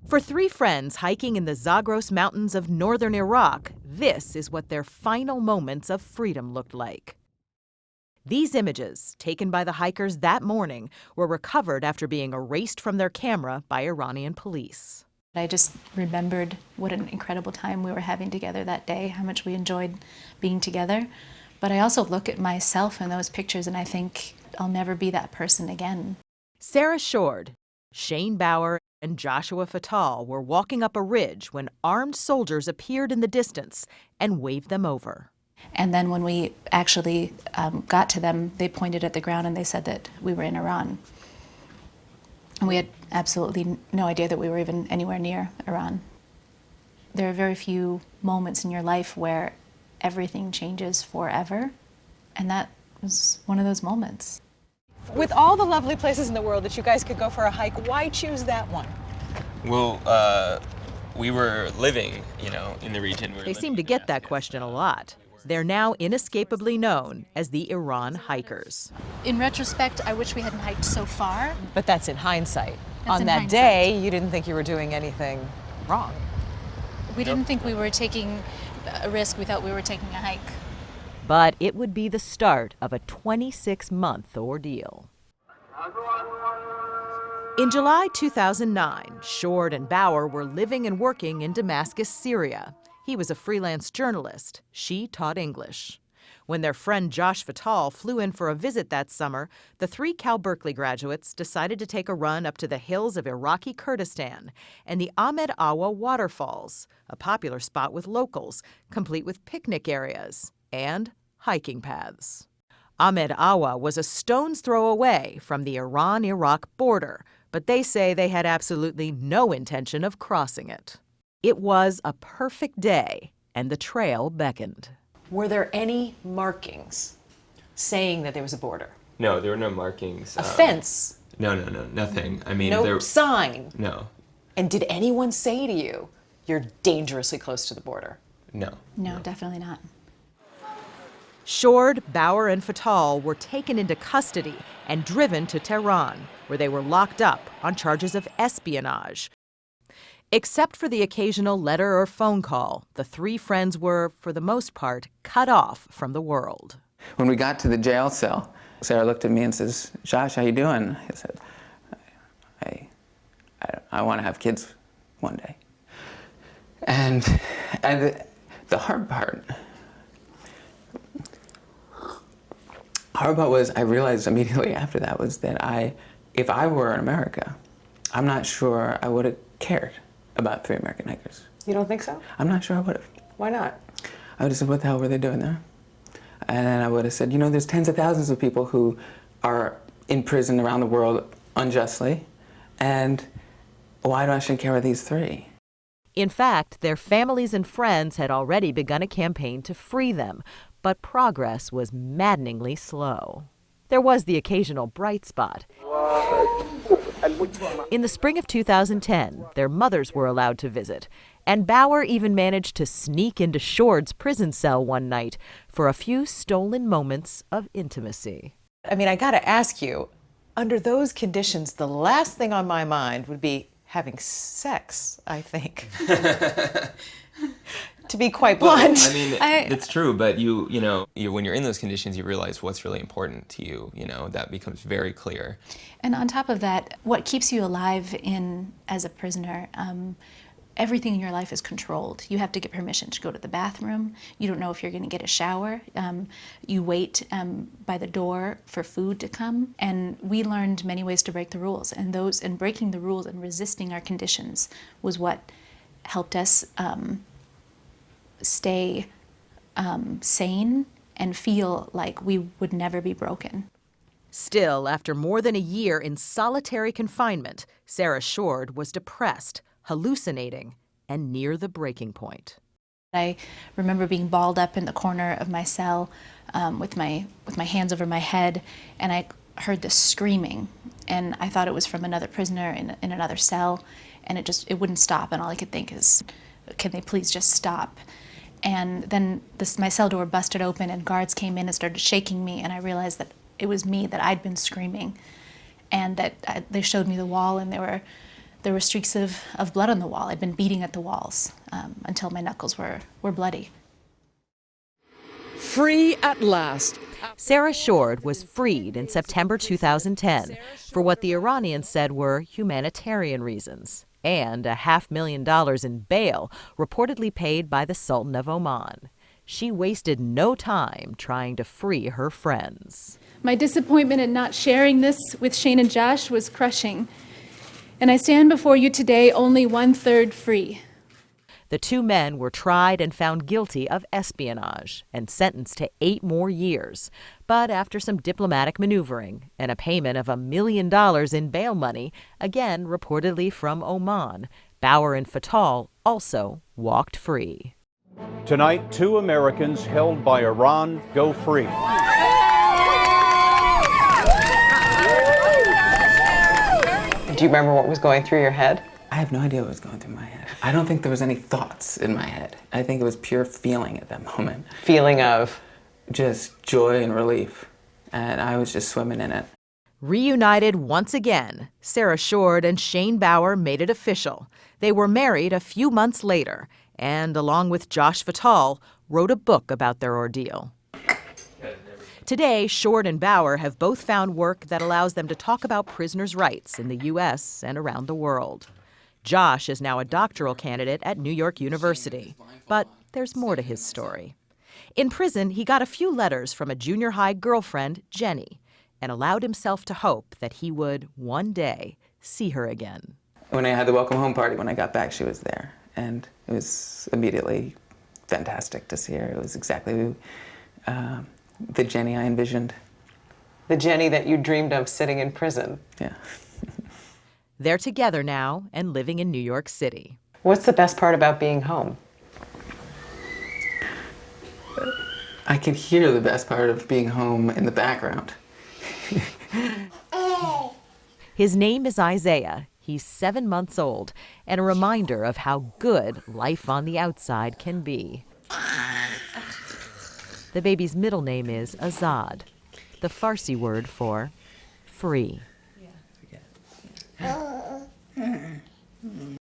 For three friends hiking in the Zagros Mountains of northern Iraq, this is what their final moments of freedom looked like. These images, taken by the hikers that morning, were recovered after being erased from their camera by Iranian police. I just remembered what an incredible time we were having together that day, how much we enjoyed being together. But I also look at myself in those pictures and I think I'll never be that person again. Sarah Shourd, Shane Bauer, and Joshua Fattal were walking up a ridge when armed soldiers appeared in the distance and waved them over. And then when we actually got to them, they pointed at the ground and they said that we were in Iran. And we had absolutely no idea that we were even anywhere near Iran. There are very few moments in your life where everything changes forever, and that was one of those moments. With all the lovely places in the world that you guys could go for a hike, why choose that one? Well, we were living, in the region. They seem to get that question a lot. They're now inescapably known as the Iran hikers. In retrospect, I wish we hadn't hiked so far. But that's in hindsight. That's On in that hindsight. day, you didn't think you were doing anything wrong. We didn't think we were taking a risk, we thought we were taking a hike. But it would be the start of a 26-month ordeal. In July 2009, Shourd and Bauer were living and working in Damascus, Syria. He was a freelance journalist. She taught English. When their friend Josh Fattal flew in for a visit that summer, the three Cal Berkeley graduates decided to take a run up to the hills of Iraqi Kurdistan and the Ahmed Awa waterfalls, a popular spot with locals, complete with picnic areas and hiking paths. Ahmed Awa was a stone's throw away from the Iran-Iraq border, but they say they had absolutely no intention of crossing it. It was a perfect day, and the trail beckoned. Were there any markings saying that there was a border? No, there were no markings. A fence? No, nothing. I mean, No sign? No. And did anyone say to you, you're dangerously close to the border? No. No, definitely not. Shourd, Bauer, and Fattal were taken into custody and driven to Tehran, where they were locked up on charges of espionage. Except for the occasional letter or phone call, the three friends were, for the most part, cut off from the world. When we got to the jail cell, Sarah looked at me and says, "Josh, how you doing?" I said, I want to have kids one day. And the hard part was, I realized immediately after that, was that if I were in America, I'm not sure I would have cared about three American hikers. You don't think so? I'm not sure I would have. Why not? I would have said, what the hell were they doing there? And then I would have said, there's tens of thousands of people who are in prison around the world unjustly, and why do I should care about these three? In fact, their families and friends had already begun a campaign to free them, but progress was maddeningly slow. There was the occasional bright spot. In the spring of 2010, their mothers were allowed to visit, and Bauer even managed to sneak into Shourd's prison cell one night for a few stolen moments of intimacy. I mean, I got to ask you, under those conditions, the last thing on my mind would be having sex, I think. To be quite blunt. Well, I mean, it's true, but when you're in those conditions, you realize what's really important to you, that becomes very clear. And on top of that, what keeps you alive as a prisoner, everything in your life is controlled. You have to get permission to go to the bathroom. You don't know if you're going to get a shower. You wait by the door for food to come. And we learned many ways to break the rules. And breaking the rules and resisting our conditions was what helped us stay sane and feel like we would never be broken. Still, after more than a year in solitary confinement, Sarah Shourd was depressed, hallucinating, and near the breaking point. I remember being balled up in the corner of my cell with my hands over my head, and I heard this screaming, and I thought it was from another prisoner in another cell, and it wouldn't stop, and all I could think is, can they please just stop? And then my cell door busted open and guards came in and started shaking me, and I realized that it was me, that I'd been screaming, and that they showed me the wall, and there were There were streaks of blood on the wall. I'd been beating at the walls until my knuckles were bloody. Free at last. Sarah Shourd was freed in September 2010 for what the Iranians said were humanitarian reasons, and $500,000 in bail reportedly paid by the Sultan of Oman. She wasted no time trying to free her friends. My disappointment at not sharing this with Shane and Josh was crushing, and I stand before you today only 1/3 free. The two men were tried and found guilty of espionage and sentenced to 8 more years. But after some diplomatic maneuvering and a payment of $1 million in bail money, again reportedly from Oman, Bauer and Fattal also walked free. Tonight, 2 Americans held by Iran go free. Do you remember what was going through your head? I have no idea what was going through my head. I don't think there was any thoughts in my head. I think it was pure feeling at that moment. Feeling of? Just joy and relief. And I was just swimming in it. Reunited once again, Sarah Shourd and Shane Bauer made it official. They were married a few months later and, along with Josh Fattal, wrote a book about their ordeal. Today, Shourd and Bauer have both found work that allows them to talk about prisoners' rights in the U.S. and around the world. Josh is now a doctoral candidate at New York University. But there's more to his story. In prison, he got a few letters from a junior high girlfriend, Jenny, and allowed himself to hope that he would, one day, see her again. When I had the welcome home party, when I got back, she was there. And it was immediately fantastic to see her. It was exactly the Jenny I envisioned. The Jenny that you dreamed of sitting in prison. Yeah. They're together now and living in New York City. What's the best part about being home? I can hear the best part of being home in the background. His name is Isaiah. He's 7 months old, and a reminder of how good life on the outside can be. The baby's middle name is Azad, the Farsi word for free.